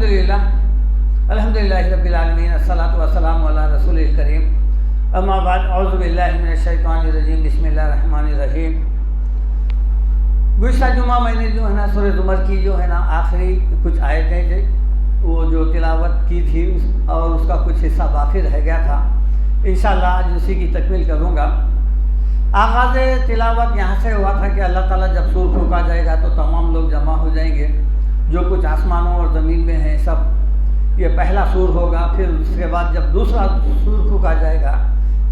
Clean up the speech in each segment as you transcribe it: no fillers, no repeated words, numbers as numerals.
الحمدللہ رب العالمین، الصلاۃ والسلام علی رسول الکریم، اما بعد، اعوذ باللہ من الشیطان الرجیم، بسم اللہ الرحمن الرحیم۔ گزشتہ جمعہ میں نے جو ہے نا سورہ زمر کی جو ہے نا آخری کچھ آیتیں وہ جو تلاوت کی تھی اور اس کا کچھ حصہ باقی رہ گیا تھا، انشاءاللہ آج اسی کی تکمیل کروں گا۔ آغاز تلاوت یہاں سے ہوا تھا کہ اللہ تعالیٰ جب سور پھونکا جائے گا تو تمام لوگ جمع ہو جائیں گے، جو کچھ آسمانوں اور زمین میں ہیں سب، یہ پہلا سور ہوگا، پھر اس کے بعد جب دوسرا سور پھونکا جائے گا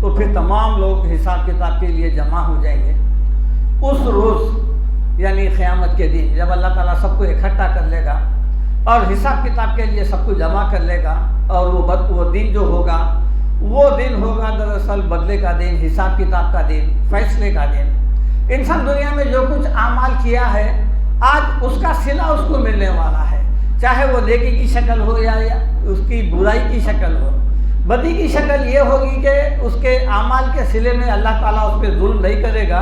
تو پھر تمام لوگ حساب کتاب کے لیے جمع ہو جائیں گے۔ اس روز یعنی قیامت کے دن جب اللہ تعالیٰ سب کو اکٹھا کر لے گا اور حساب کتاب کے لیے سب کو جمع کر لے گا، اور وہ دن جو ہوگا وہ دن ہوگا دراصل بدلے کا دن، حساب کتاب کا دن، فیصلے کا دن۔ انسان دنیا میں جو کچھ اعمال کیا ہے آج اس کا صلہ اس کو ملنے والا ہے، چاہے وہ نیکی کی شکل ہو یا اس کی برائی کی شکل ہو۔ بدی کی شکل یہ ہوگی کہ اس کے اعمال کے صلے میں اللہ تعالیٰ اس پہ ظلم نہیں کرے گا،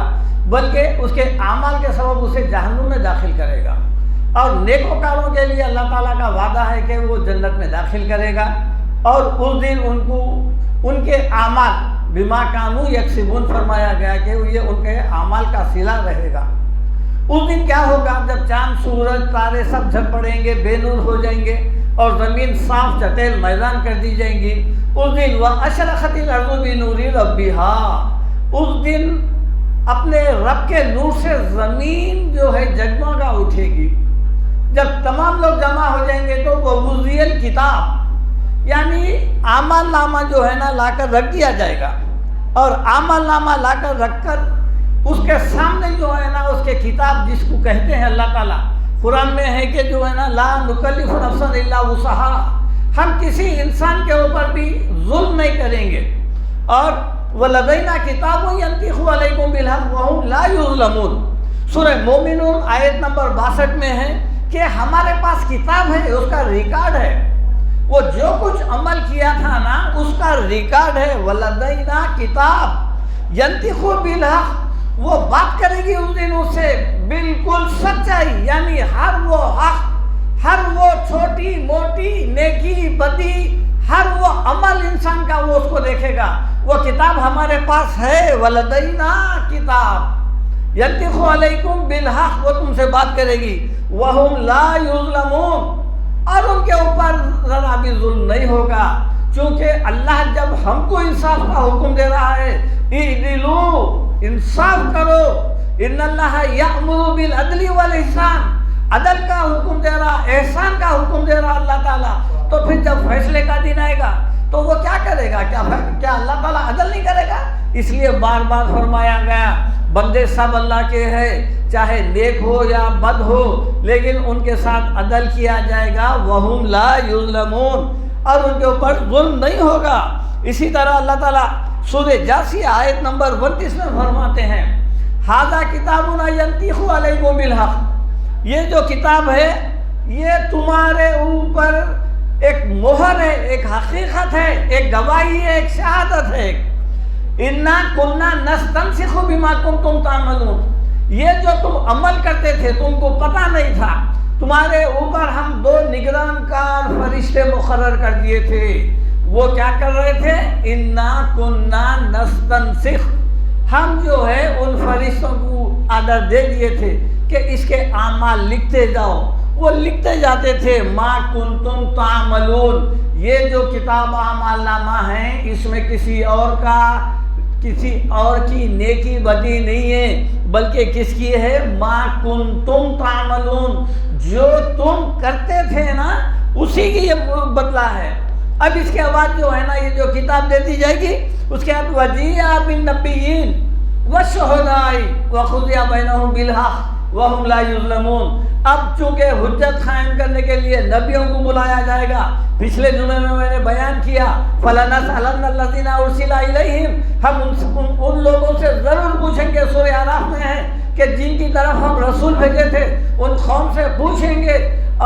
بلکہ اس کے اعمال کے سبب اسے جہنم میں داخل کرے گا، اور نیکوکاروں کے لیے اللہ تعالیٰ کا وعدہ ہے کہ وہ جنت میں داخل کرے گا، اور اس دن ان کے اعمال بما کانوا یکسبون فرمایا گیا کہ یہ ان کے اعمال کا صلہ رہے گا۔ اس دن کیا ہوگا؟ جب چاند سورج تارے سب جھٹ پڑیں گے، بے نور ہو جائیں گے، اور زمین صاف چٹیل میدان کر دی جائیں گی۔ اس دن وَأَشْرَقَتِ الْأَرْضُ بِنُورِ رَبِّهَا، اس دن اپنے رب کے نور سے زمین جو ہے جگمگا اٹھے گی۔ جب تمام لوگ جمع ہو جائیں گے تو وَوُضِعَ الْكِتَابُ، یعنی اعمال نامہ جو ہے نا لا کر رکھ دیا جائے گا، اور اعمال نامہ لا کر رکھ کر اس کے سامنے جو ہے نا اس کے کتاب جس کو کہتے ہیں اللہ تعالیٰ، قرآن میں ہے کہ جو ہے نا لا نکلف نفسا الا وسعها، ہم کسی انسان کے اوپر بھی ظلم نہیں کریں گے، اور وَلَدَيْنَا كِتَابٌ يَنطِقُ عَلَيْكُمْ بِالْحَقِّ وَهُمْ لَا يُظْلَمُونَ۔ سورہ مومنون آیت نمبر 62 میں ہے کہ ہمارے پاس کتاب ہے، اس کا ریکارڈ ہے، وہ جو کچھ عمل کیا تھا نا اس کا ریکارڈ ہے۔ وَلَدَيْنَا كِتَابٌ يَنطِقُ بِالْحَقِّ، وہ بات کرے گی اس دن اس سے بالکل سچائی، یعنی ہر وہ حق، ہر وہ چھوٹی موٹی نیکی بدی، ہر وہ عمل انسان کا وہ اس کو دیکھے گا۔ وہ کتاب ہمارے پاس ہے، وَلَدَيْنَا کتاب يَنطِقُ عَلَيْكُمْ بِالْحَقِّ، وہ تم سے بات کرے گی، وَهُمْ لَا يُظْلَمُونَ، اور ان کے اوپر ذرا بھی ظلم نہیں ہوگا، چونکہ اللہ جب ہم کو انصاف کا حکم دے رہا ہے، اعدلوا، انصاف کرو، ان اللہ یأمر بالعدل والاحسان، عدل کا حکم دے رہا، احسان کا حکم دے رہا اللہ تعالیٰ، تو پھر جب فیصلے کا دن آئے گا تو وہ کیا کرے گا؟ کیا اللہ تعالیٰ عدل نہیں کرے گا؟ اس لیے بار بار فرمایا گیا بندے سب اللہ کے ہیں، چاہے نیک ہو یا بد ہو، لیکن ان کے ساتھ عدل کیا جائے گا، وَهُمْ لَا يُظْلَمُونَ، اور ان کے اوپر ظلم نہیں ہوگا۔ اسی طرح اللہ تعالیٰ سورہ جاثیہ آیت نمبر 29 میں فرماتے ہیں ھذا کتابنا ينطق علیکم بالحق، یہ جو کتاب ہے یہ تمہارے اوپر ایک مہر ہے، ایک حقیقت ہے، ایک گواہی ہے، ایک شہادت ہے۔ انا کنا نستنسخ بما کنتم تعملون، یہ جو تم عمل کرتے تھے تم کو پتہ نہیں تھا، تمہارے اوپر ہم 2 نگران کار فرشتے مقرر کر دیے تھے، وہ کیا کر رہے تھے؟ انا کنا نستنسخ، ہم جو ہے ان فرشتوں کو آرڈر دے دیے تھے کہ اس کے اعمال لکھتے جاؤ، وہ لکھتے جاتے تھے۔ ما کنتم تعملون، یہ جو کتاب اعمال نامہ ہیں اس میں کسی اور کی نیکی بدی نہیں ہے، بلکہ کس کی ہے؟ ما کنتم تعملون، جو تم کرتے تھے نا اسی کی یہ بدلہ ہے۔ اب اس کے بعد جو ہے نا یہ جو کتاب دے دی جائے گی، اس کے بعد وَجِیعَ بِالنَّبِیِّینَ وَالشُّہَدَاءِ وَقُضِیَ بَیْنَہُم بِالْحَقِّ وَهُمْ لَا يُظْلَمُونَ، اب چونکہ حجت قائم کرنے کے لیے نبیوں کو بلایا جائے گا، پچھلے جمعے میں نے بیان کیا فَلَنَسْأَلَنَّ الَّذِينَ أُرْسِلَ إِلَيْهِمْ، ہم ان لوگوں سے ضرور پوچھیں گے، سورہ اعراف میں ہے کہ جن کی طرف ہم رسول بھیجے تھے ان قوم سے پوچھیں گے،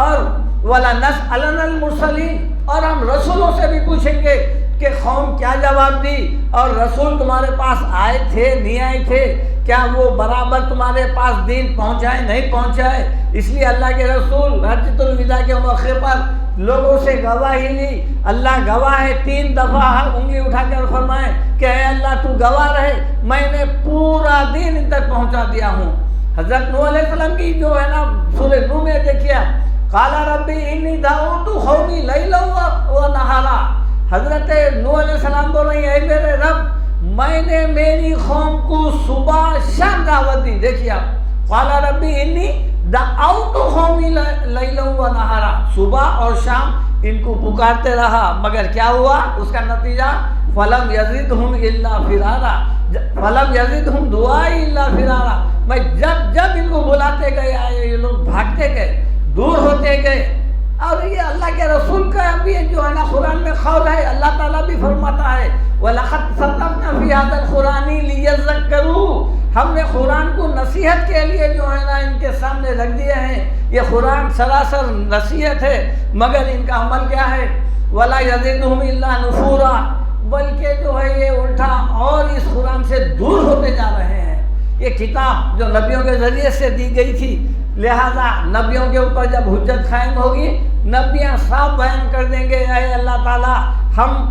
اور وَلَنَسْأَلَنَّ الْمُرْسَلِينَ، اور ہم رسولوں سے بھی پوچھیں گے کہ قوم کیا جواب دی، اور رسول تمہارے پاس آئے تھے نہیں آئے تھے، کیا وہ برابر تمہارے پاس دین پہنچائے نہیں پہنچائے۔ اس لیے اللہ کے رسول حجۃ الوداع کے موقع پر لوگوں سے گواہی لی. اللہ گواہ ہے. 3 دفعہ انگلی اٹھا کر فرمائے کہ اے اللہ تو گواہ رہے, میں نے پورا دین ان تک پہنچا دیا ہوں. حضرت نوح علیہ السلام کی جو ہے نا سورہ نوح میں دیکھیے, قال ربی انی دعوت قومی لیلا و نہارا. حضرت نوح علیہ السلام بول رہے ہیں اے میرے رب, میں نے میری قوم کو صبح شام دعوت دی. دیکھیے آپ, قال ربی انی دعوت قومی لیلا و نہارا, صبح اور شام ان کو پکارتے رہا, مگر کیا ہوا اس کا نتیجہ؟ فلم یزدہم الا فرارا, فلم یزدہم دعائی الا فرارا. میں جب ان کو بلاتے گئے یہ لوگ بھاگتے گئے, دور ہوتے گئے. اور یہ اللہ کے رسول کا بھی جو ہے نا قرآن میں قول ہے, اللہ تعالیٰ بھی فرماتا ہے وَلَقَدْ صَرَّفْنَا فِي هَذَا الْقُرْآنِ لِيَذَّكَّرُوا. ہم نے قرآن کو نصیحت کے لیے جو ہے نا ان کے سامنے رکھ دیے ہیں. یہ قرآن سراسر نصیحت ہے, مگر ان کا عمل کیا ہے؟ وَلَا يَزِدُهُمْ إِلَّا نُفُورًا, بلکہ جو ہے یہ الٹا اور اس قرآن سے دور ہوتے جا رہے ہیں. یہ کتاب جو نبیوں کے ذریعے سے دی گئی تھی, لہذا نبیوں کے اوپر جب حجت قائم ہوگی, نبیاں صاف بیان کر دیں گے اے اللہ تعالیٰ, ہم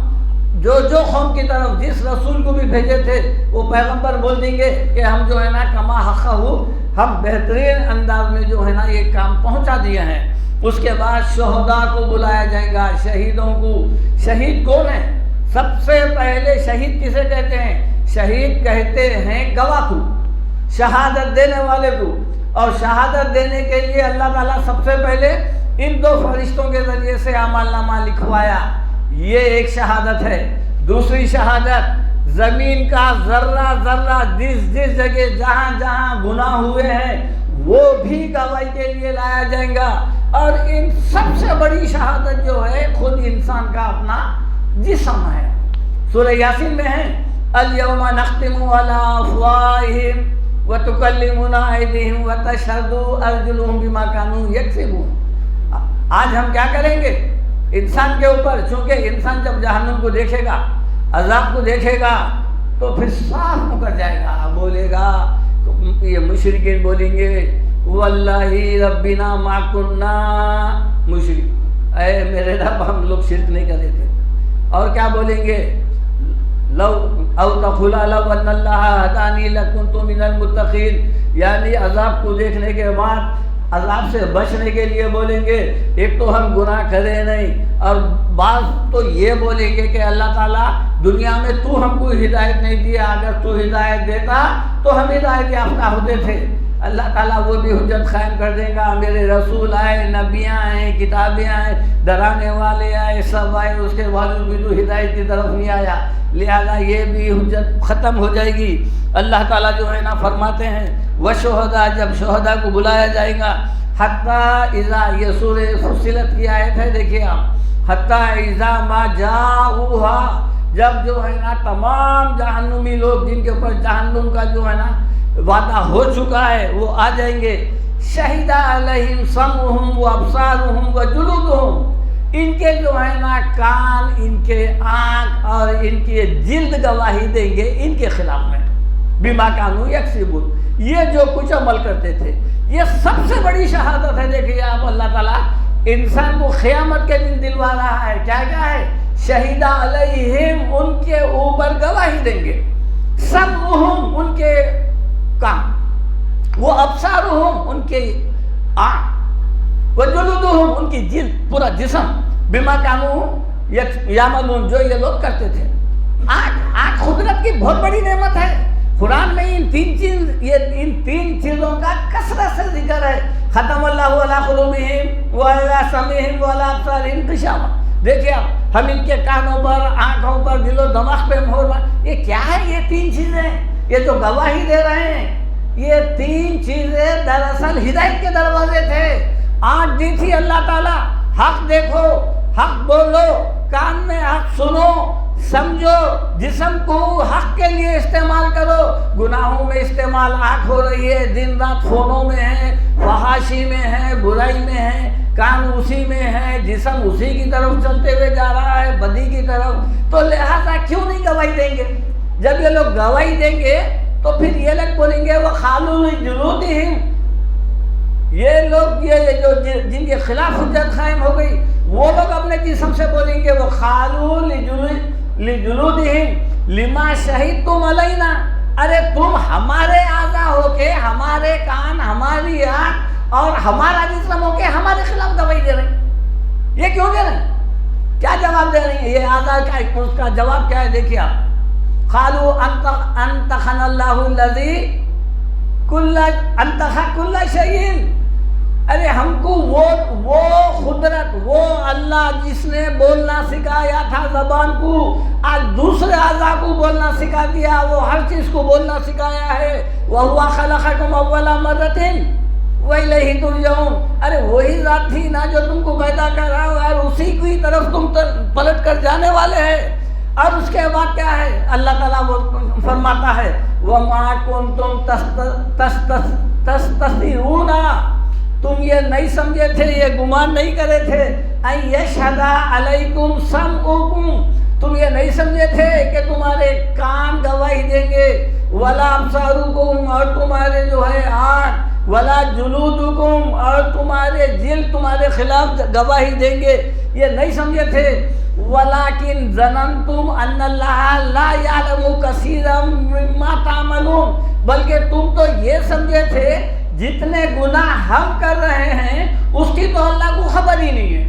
جو قوم کی طرف جس رسول کو بھی بھیجے تھے وہ پیغمبر بول دیں گے کہ ہم جو ہے نا کما حقہ ہو, ہم بہترین انداز میں جو ہے نا یہ کام پہنچا دیے ہیں. اس کے بعد شہداء کو بلایا جائے گا, شہیدوں کو. شہید کون ہے؟ سب سے پہلے شہید کسے کہتے ہیں؟ شہید کہتے ہیں گواہ کو, شہادت دینے والے کو. اور شہادت دینے کے لیے اللہ تعالیٰ سب سے پہلے ان 2 فرشتوں کے ذریعے سے اعمال نامہ لکھوایا. یہ ایک شہادت ہے. دوسری شہادت, زمین کا ذرہ ذرہ جس جگہ جہاں گناہ ہوئے ہیں وہ بھی گواہی کے لیے لایا جائے گا. اور ان سب سے بڑی شہادت جو ہے خود انسان کا اپنا جسم ہے. سورہ یاسین میں ہے الیوم نختم علی افواہہم وتکلمنا ایدیہم وتشہد ارجلہم بما کانوا یکسبون. آج ہم کیا کریں گے انسان کے اوپر؟ چونکہ انسان جب جہنم کو دیکھے گا, عذاب کو دیکھے گا, تو پھر صاف مکر جائے گا, بولے گا, یہ مشرکین بولیں گے واللہ ربنا ما کنا مشرک, اے میرے رب ہم لوگ شرک نہیں کرتے تھے. اور کیا بولیں گے؟ لو او تقولا لو ان اللہ ہدانی لکنت من المتقین. یعنی عذاب کو دیکھنے کے بعد عذاب سے بچنے کے لیے بولیں گے ایک تو ہم گناہ کرے نہیں, اور بعض تو یہ بولیں گے کہ اللہ تعالیٰ دنیا میں تو ہم کو ہدایت نہیں دیا, اگر تو ہدایت دیتا تو ہم ہدایت یافتہ ہوتے تھے. اللہ تعالیٰ وہ بھی حجت قائم کر دے گا, میرے رسول آئے, نبیاں آئے, کتابیں آئے, ڈرانے والے آئے, سب آئے, اس کے باوجود بھی تو ہدایت کی طرف نہیں آیا, لہذا یہ بھی حجت ختم ہو جائے گی. اللہ تعالیٰ جو ہے نا فرماتے ہیں وشہداء, جب شہداء کو بلایا جائے گا, حتی اذا, یہ سورہ فصلت کی آیت ہے, دیکھیے آپ, حتی اذا ما جاؤہا, جب جو ہے نا تمام جہنمی لوگ جن کے اوپر جہنم کا جو ہے نا وعدہ ہو چکا ہے وہ آ جائیں گے. شہد علیہم سمعہم و ابصارہم و جلودہم, ان کے جو ہے نا کان, ان کے آنکھ اور ان کی جلد گواہی دیں گے ان کے خلاف میں, بما کانوا یکسبون, یہ جو کچھ عمل کرتے تھے. یہ سب سے بڑی شہادت ہے. دیکھیے آپ, اللہ تعالیٰ انسان کو قیامت کے دن دلوا رہا ہے. کیا ہے؟ شہید علیہم, ان کے اوپر گواہی دیں گے. سمعہم, ان کے کان, وہ ابصارہم, ان کے آنکھ, وجلودہم, ان کی جلد, پورا جسم, بما کانوا یعملون, جو یہ لوگ کرتے تھے. آنکھ قدرت کی بہت بڑی نعمت ہے. قرآن میں ان 3 چیزوں کا کثرت سے ذکر ہے. ختم اللہ علی قلوبہم وعلی سمعہم وعلی ابصارہم غشاوہ. دیکھیے آپ, ہم ان کے کانوں پر, آنکھوں پر, دل و دماغ پہ مہر, یہ کیا ہے؟ یہ 3 چیزیں, یہ جو گواہی دے رہے ہیں, یہ 3 چیزیں دراصل ہدایت کے دروازے تھے. آنکھ دی تھی اللہ تعالیٰ, حق دیکھو, حق بولو, کان میں حق سنو, سمجھو, جسم کو حق کے لیے استعمال کرو. گناہوں میں استعمال آنکھ ہو رہی ہے, دن رات فونوں میں ہے, فحاشی میں ہے, برائی میں ہے, کان اسی میں ہے, جسم اسی کی طرف چلتے ہوئے جا رہا ہے, بدی کی طرف. تو لہذا کیوں نہیں گواہی دیں گے؟ جب یہ لوگ گواہی دیں گے تو پھر یہ لوگ بولیں گے وَقَالُوا لِجُلُودِهِمْ, یہ لوگ یہ جو جن کے خلاف حجت قائم ہو گئی وہ لوگ اپنے جسم سے بولیں گے وہ قالوا لجلودہم لما شہدتم علینا، ارے تم ہمارے اعضاء ہو کے، ہمارے کان، ہماری آنکھ اور ہمارا جسم ہو کے ہمارے خلاف گواہی دے رہے ہیں، یہ کیوں دے رہے ہیں؟ کیا جواب دے رہی ہیں؟ یہ اعضاء کا اس کا جواب کیا ہے دیکھیے آپ، قالوا انطقنا اللہ الذی انطق کل شیء، ارے ہم کو وہ قدرت، وہ اللہ جس نے بولنا سکھایا تھا زبان کو، آج دوسرے اعضاء کو بولنا سکھا دیا، وہ ہر چیز کو بولنا سکھایا ہے، وَهُوَ خَلَقَكُمْ أَوَّلَ مَرَّةٍ وَإِلَيْهِ تُرْجَعُونَ، ارے وہی ذات تھی نا جو تم کو پیدا کر رہا ہو اور اسی کی طرف تم پلٹ کر جانے والے ہیں۔ اور اس کے بعد کیا ہے؟ اللہ تعالیٰ فرماتا ہے وَمَا كُنْتُمْ تَسْتَطِيعُونَ، تم یہ نہیں سمجھے تھے، یہ گمان نہیں کرے تھے، اَن يَشْهَدَ عَلَيْكُمْ سَمْعُكُمْ، تم یہ نہیں سمجھے تھے کہ تمہارے کان گواہی دیں گے، وَلَا أَبْصَارُكُمْ، اور تمہارے جو ہے آنکھ، وَلَا جُلُودُكُمْ، اور تمہارے جلد تمہارے خلاف گواہی دیں گے، یہ نہیں سمجھے تھے، وَلَكِنْ ظَنَنْتُمْ أَنَّ اللَّهَ لَا يَعْلَمُ كَثِيرًا مِّمَّا تَعْمَلُونَ، بلکہ تم تو یہ سمجھے تھے جتنے گناہ ہم کر رہے ہیں اس کی تو اللہ کو خبر ہی نہیں ہے،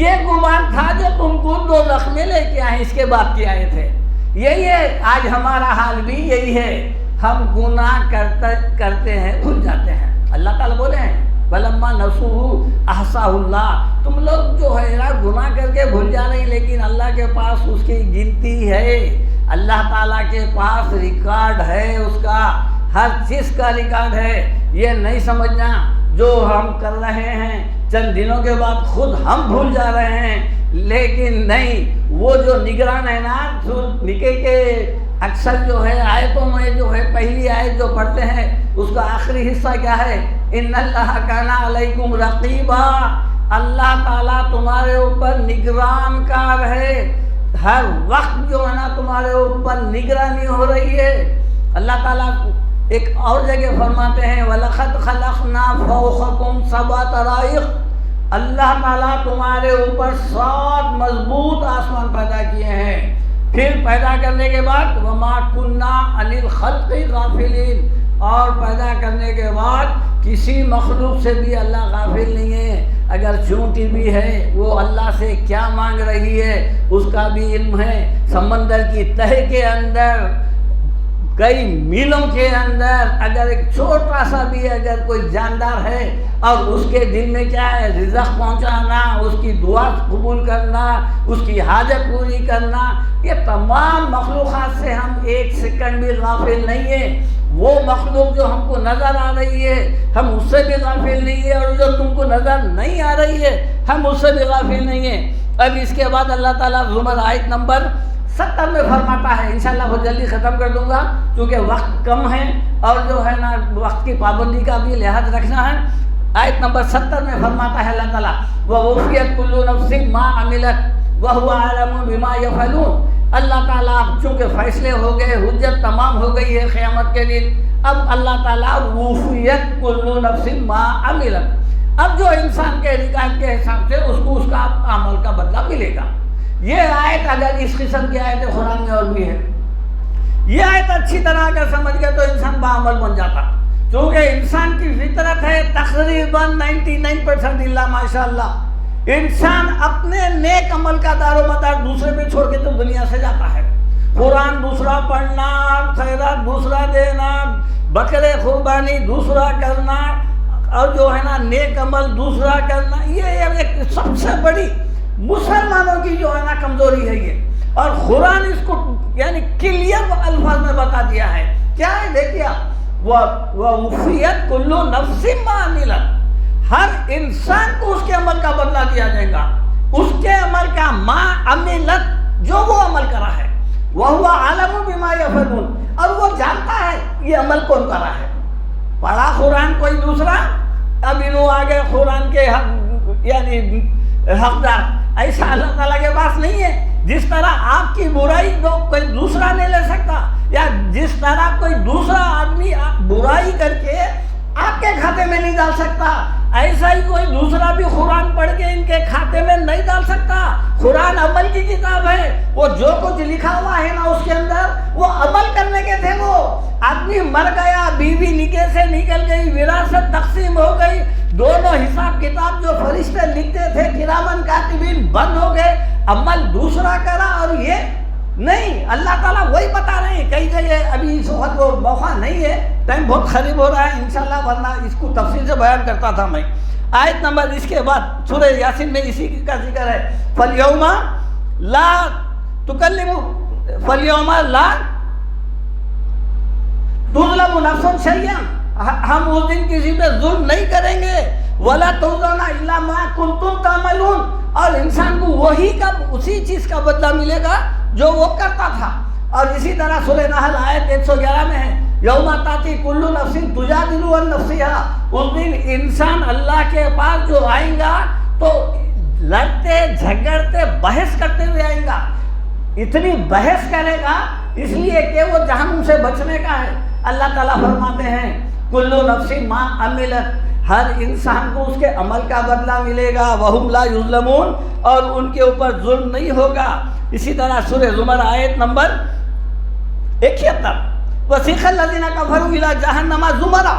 یہ گمان تھا جو تم کو دوزخ میں لے کے آئے، اس کے بعد کے آئے تھے۔ یہی ہے آج ہمارا حال بھی یہی ہے، ہم گناہ کرتے ہیں، بھول جاتے ہیں۔ اللہ تعالیٰ بولے ہیں وَلَمَّا نَسُوهُ أَحْصَاهُ اللَّهُ، تم لوگ جو ہے نا گناہ کر کے بھول جا رہے ہیں، لیکن اللہ کے پاس اس کی گنتی ہے، اللہ تعالیٰ کے پاس ریکارڈ ہے، اس کا ہر چیز کا ریکارڈ ہے۔ یہ نہیں سمجھنا جو ہم کر رہے ہیں چند دنوں کے بعد خود ہم بھول جا رہے ہیں، لیکن نہیں، وہ جو نگران ہے نا، نکل کے اکثر جو ہے آیتوں میں جو ہے پہلی آیت جو پڑھتے ہیں اس کا آخری حصہ کیا ہے؟ ان اللہ کان علیکم رقیبا، اللہ تعالیٰ تمہارے اوپر نگران کار ہے، ہر وقت جو ہے نا تمہارے اوپر نگرانی ہو رہی ہے۔ اللہ تعالیٰ ایک اور جگہ فرماتے ہیں وَلَقَدْ خَلَقْنَا فَوْقَكُمْ سَبْعَ طَرَائِقَ، اللہ تعالیٰ تمہارے اوپر 7 مضبوط آسمان پیدا کیے ہیں، پھر پیدا کرنے کے بعد وَمَا كُنَّا عَنِ الْخَلْقِ غَافِلِينَ، اور پیدا کرنے کے بعد کسی مخلوق سے بھی اللہ غافل نہیں ہے، اگر چونٹی بھی ہے وہ اللہ سے کیا مانگ رہی ہے اس کا بھی علم ہے، سمندر کی تہ کے اندر کئی میلوں کے اندر اگر ایک چھوٹا سا بھی اگر کوئی جاندار ہے اور اس کے دل میں کیا ہے رزق پہنچانا، اس کی دعا قبول کرنا، اس کی حاجت پوری کرنا، یہ تمام مخلوقات سے ہم ایک سیکنڈ بھی غافل نہیں ہیں۔ وہ مخلوق جو ہم کو نظر آ رہی ہے ہم اس سے بھی غافل نہیں ہیں، اور جو تم کو نظر نہیں آ رہی ہے ہم اس سے بھی غافل نہیں ہیں۔ اب اس کے بعد اللہ تعالیٰ زمر آیت نمبر 70 میں فرماتا ہے، انشاءاللہ بہت جلدی ختم کر دوں گا کیونکہ وقت کم ہے اور جو ہے نا وقت کی پابندی کا بھی لحاظ رکھنا ہے۔ آیت نمبر 70 میں فرماتا ہے اللہ تعالیٰ وَوَفِّيَتْ كُلُّ نَفْسٍ مَا عَمِلَتْ وَهُوَ أَعْلَمُ بِمَا يَفْعَلُونَ، اللہ تعالیٰ اب چونکہ فیصلے ہو گئے، حجت تمام ہو گئی ہے قیامت کے دن، اب اللہ تعالیٰ وَوَفِّيَتْ كُلُّ نَفْسٍ مَا عَمِلَتْ، اب جو انسان کے ریکارڈ کے حساب سے اس کو اس کا عمل کا بدلہ ملے گا۔ یہ آیت اگر اس قسم کی آیت قرآن میں اور بھی ہے، یہ آیت اچھی طرح اگر سمجھ گئے تو انسان باعمل بن جاتا، کیونکہ انسان کی فطرت ہے تقریباً 99% اللہ ماشاءاللہ، انسان اپنے نیک عمل کا دار و مدار دوسرے پہ چھوڑ کے تو دنیا سے جاتا ہے۔ قرآن دوسرا پڑھنا، خیرات دوسرا دینا، بکرے قربانی دوسرا کرنا، اور جو ہے نا نیک عمل دوسرا کرنا، یہ ایک سب سے بڑی مسلمانوں کی جو ہے نا کمزوری ہے یہ، اور قرآن اس کو یعنی کلیئر الفاظ میں بتا دیا ہے۔ کیا ہے دیکھیے وَوَفِّيَتْ كُلُّ نَفْسٍ مَا عَمِلَتْ، ہر انسان کو اس کے عمل کا بدلہ دیا جائے گا، اس کے عمل کا ما عملت، جو وہ عمل کرا ہے، وَهُوَ أَعْلَمُ بِمَا يَفْعَلُونَ، اور وہ جانتا ہے یہ عمل کون کرا ہے۔ پڑھا قرآن کوئی دوسرا، اب انہوں آگے قرآن کے یعنی حقدار، ایسا اللہ تعالیٰ کے پاس نہیں ہے۔ جس طرح آپ کی برائی کو کوئی دوسرا نہیں لے سکتا، یا جس طرح کوئی دوسرا آدمی برائی کر کے آپ کے کھاتے میں نہیں ڈال سکتا، ایسا ہی کوئی دوسرا بھی قرآن پڑھ کے ان کے کھاتے میں نہیں ڈال سکتا۔ قرآن عمل کی کتاب ہے، وہ جو کچھ لکھا ہوا ہے نا اس کے اندر وہ عمل کرنے کے تھے۔ وہ آدمی مر گیا، بیوی نکاح سے نکل گئی، وراثت تقسیم ہو گئی، دونوں حساب کتاب جو فرشتے لکھتے تھے کرامن کاتبین بند ہو گئے، عمل دوسرا کرا۔ اور یہ نہیں، اللہ تعالیٰ وہی بتا رہے ہیں کئی جگہ۔ ابھی اس وقت وہ موقع نہیں ہے، ٹائم بہت قریب ہو رہا ہے انشاءاللہ، ورنہ اس کو تفصیل سے بیان کرتا تھا میں۔ آیت نمبر اس کے بعد سورہ یاسین میں اسی کا ذکر ہے، فَالْيَوْمَ لَا تُكَلِّمُ فَالْيَوْمَ لَا تُظْلَمُ نَفْسٌ شَيْئًا، ہم اس دن کسی پہ ظلم نہیں کریں گے، وَلَا تُجْزَوْنَ إِلَّا مَا كُنتُمْ تَعْمَلُونَ، اور انسان کو وہی کا اسی چیز کا بدلہ ملے گا جو وہ کرتا تھا۔ اور اسی طرح سورہ نحل آیت 111 میں ہے، یوم تاتی کل نفس تجادل عن نفسها، اس دن انسان اللہ کے پاس جو آئے گا تو لڑتے جھگڑتے بحث کرتے ہوئے آئے گا۔ اتنی بحث کرے گا اس لیے کہ وہ جہنم سے بچنے کا ہے۔ اللہ تعالیٰ فرماتے ہیں کل نفس ما عملت، ہر انسان کو اس کے عمل کا بدلہ ملے گا، وَهُمْ لَا يُظْلَمُونَ، اور ان کے اوپر ظلم نہیں ہوگا۔ اسی طرح سورہ زمر آیت نمبر 71، وَسِيقَ الَّذِينَ كَفَرُوا إِلَىٰ جَهَنَّمَ زُمَرًا،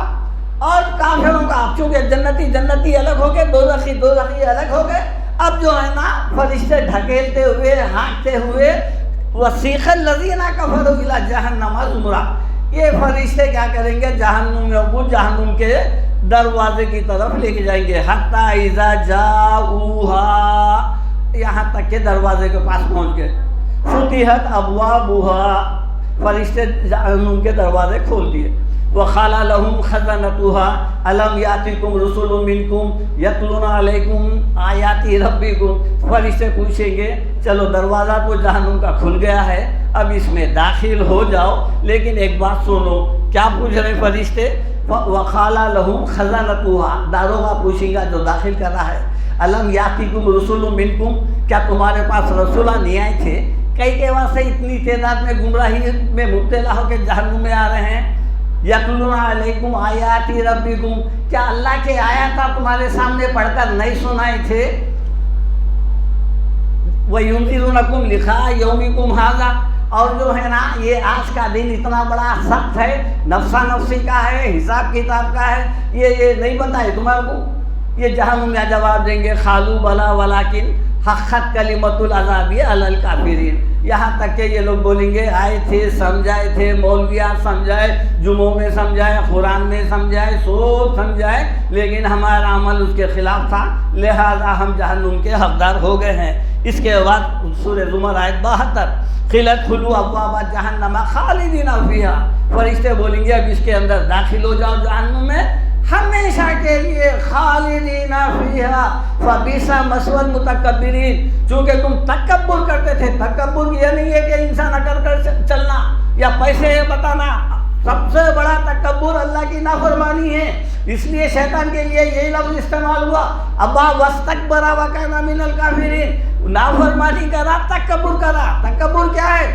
اور کافروں کا اب چونکہ جنتی الگ ہو گئے، دوزخی الگ ہو گئے، اب جو ہے نا فرشتے ڈھکیلتے ہوئے ہانکتے ہوئے، وَسِيقَ الَّذِينَ كَفَرُوا إِلَىٰ جَهَنَّمَ زُمَرًا، یہ فرشتے کیا کریں گے؟ جہنم کو جہنم کے دروازے کی طرف لے کے جائیں گے، حتیٰ اذا جاؤہا، یہاں تک کہ دروازے کے پاس پہنچ گئے، فتحت ابوابها، فرشتے جہنم کے دروازے کھول دیے، وقال لهم خزنتها الم یاتکم رسل منکم یتلون علیکم آیات ربکم، فرشتے پوچھیں گے چلو دروازہ تو جہنم کا کھل گیا ہے، اب اس میں داخل ہو جاؤ، لیکن ایک بات سنو، کیا پوچھ رہے فرشتے؟ وقال لهم خزنتها، داروغہ پوچھیں گا جو داخل کر رہا ہے، الم یاتکم رسل منکم، کیا تمہارے پاس رسول نہیں آئے تھے؟ کئی کے واسطے اتنی تعداد میں گمراہی میں مبتلا ہو کے جہنم میں آ رہے ہیں۔ یتلون علیکم آیات ربکم، کیا اللہ کے آیات تمہارے سامنے پڑھ کر نہیں سنائے تھے؟ وَيُنذِرُونَكُمْ لِقَاءَ يَوْمِكُمْ هَٰذَا، اور جو ہے نا یہ آج کا دن اتنا بڑا سخت ہے، نفسا نفسی کا ہے، حساب کتاب کا ہے، یہ نہیں بتائے تمہارے کو؟ یہ جہنم میں جواب دیں گے خالو بلا ولیکن حقت کلمۃ العذاب علی الکافرین، یہاں تک کہ یہ لوگ بولیں گے آئے تھے، سمجھائے تھے، مولویات سمجھائے، جمعوں میں سمجھائے، قرآن میں سمجھائے، سب سمجھائے، لیکن ہمارا عمل اس کے خلاف تھا، لہذا ہم جہنم کے حقدار ہو گئے ہیں۔ اس کے بعد سورہ زمر آیت 72، قیلت ادخلوا ابواب جہنم خالدین فیہا، فرشتے بولیں گے اب اس کے اندر داخل ہو جاؤ جہنم میں ہمیشہ کے لیے، خالدین فیہا فبئس مثوی المتکبرین، چونکہ تم تکبر کرتے تھے۔ تکبر یہ نہیں ہے کہ انسان اکڑ کر چلنا یا پیسے بتانا، سب سے بڑا تکبر اللہ کی نافرمانی ہے، اس لیے شیطان کے لیے یہی لفظ استعمال ہوا، ابا واستکبر وکان من الکافرین، نافرمانی کرا، تکبر کرا۔ تکبر کیا ہے؟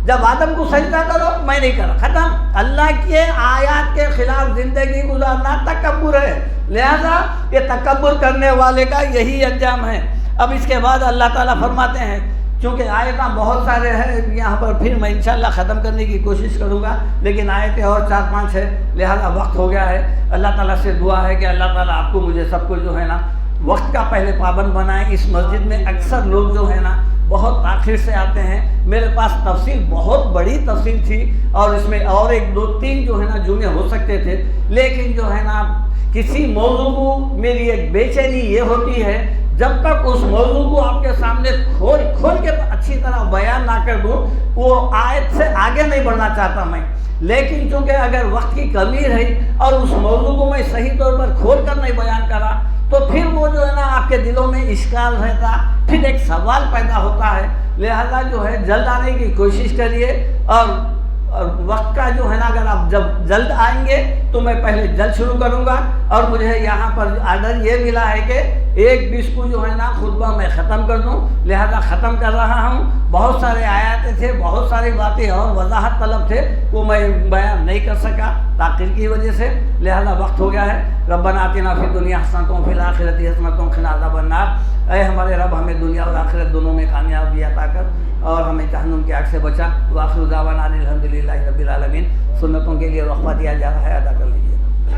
جب آدم کو سجدہ کرو میں نہیں کرا، ختم۔ اللہ کے آیات کے خلاف زندگی گزارنا تکبر ہے، لہذا یہ تکبر کرنے والے کا یہی انجام ہے۔ اب اس کے بعد اللہ تعالیٰ فرماتے ہیں، چونکہ آیتیں بہت سارے ہیں یہاں پر، پھر میں انشاءاللہ ختم کرنے کی کوشش کروں گا، لیکن آیتیں اور 4-5 ہے، لہذا وقت ہو گیا ہے۔ اللہ تعالیٰ سے دعا ہے کہ اللہ تعالیٰ آپ کو مجھے سب کو جو ہے نا وقت کا پہلے پابند بنائیں۔ اس مسجد میں اکثر لوگ جو ہے نا بہت تاخیر سے آتے ہیں، میرے پاس تفصیل بہت بڑی تفصیل تھی اور اس میں اور 1-2-3 جو ہے نا جمعے ہو سکتے تھے، لیکن جو ہے نا کسی موضوع کو میری ایک بے چینی یہ ہوتی ہے جب تک اس موضوع کو آپ کے سامنے کھول کے اچھی طرح بیان نہ کر دوں، وہ آیت سے آگے نہیں بڑھنا چاہتا میں، لیکن چونکہ اگر وقت کی کمی رہی اور اس موضوع کو میں صحیح طور پر کھول کر نہیں بیان کرا تو پھر وہ جو ہے نا آپ کے دلوں میں اشکال رہتا، پھر ایک سوال پیدا ہوتا ہے، لہذا جو ہے جلد آنے کی کوشش کریے، اور وقت کا جو ہے نا اگر آپ جب جلد آئیں گے تو میں پہلے جل شروع کروں گا، اور مجھے یہاں پر آرڈر یہ ملا ہے کہ 1:20 کو جو ہے نا خطبہ میں ختم کر دوں، لہذا ختم کر رہا ہوں۔ بہت سارے آیات تھے، بہت ساری باتیں اور وضاحت طلب تھے، وہ میں بیان نہیں کر سکا تاخیر کی وجہ سے، لہذا وقت ہو گیا ہے۔ ربنا آتنا فی الدنیا حسنۃ وفی الآخرۃ حسنۃ وقنا عذاب النار۔ اے ہمارے رب، ہمیں دنیا اور آخرت دونوں میں کامیابی عطا کر اور ہمیں جہنم کی آگ سے بچا۔ وآخر دعوانا الحمدللہ رب العالمین۔ سنتوں کے لیے وقفہ دیا جا رہا ہے، ادا کر لیجیے۔